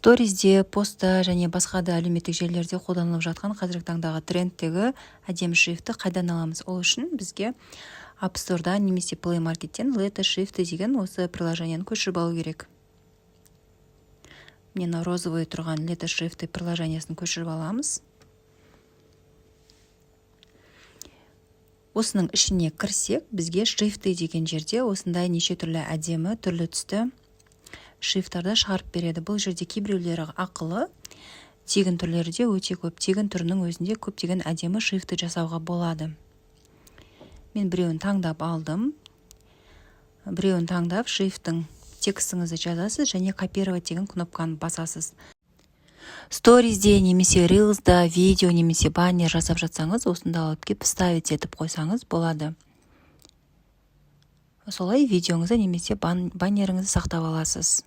Сторизде, постта және басқа да әлеуметтік желілерде қолданылып жатқан қазіргі таңдағы трендтегі әдемі шрифті қайдан аламыз? Ол үшін бізге App Store'да немесе Play Market'тен Letter Shift деген осы приложениені көшіріп алу керек. Мен розовый тұрған Letter Shift приложениясын көшіріп аламыз. Осының ішіне кірсек, бізге шрифты деген жерде осындай неше түрлі әдемі, түрлі түсті шрифттарды шығарып береді. Бұл жерде кейбіреулері ақылы, тегін түрлері де өте көп. Тегін түрінің өзінде көптеген әдемі шрифті жасауға болады. Мен біреуін таңдап алдым. Біреуін таңдап шрифттің текстіңізді жазасыз және копировать деген кнопканы басасыз. Сторизде немесе Reels'да видео немесе баннер жасап жатсаңыз, осында алып кеп вставить етіп қойсаңыз болады. Солай видеоңызды немесе баннеріңізді сақтап аласыз.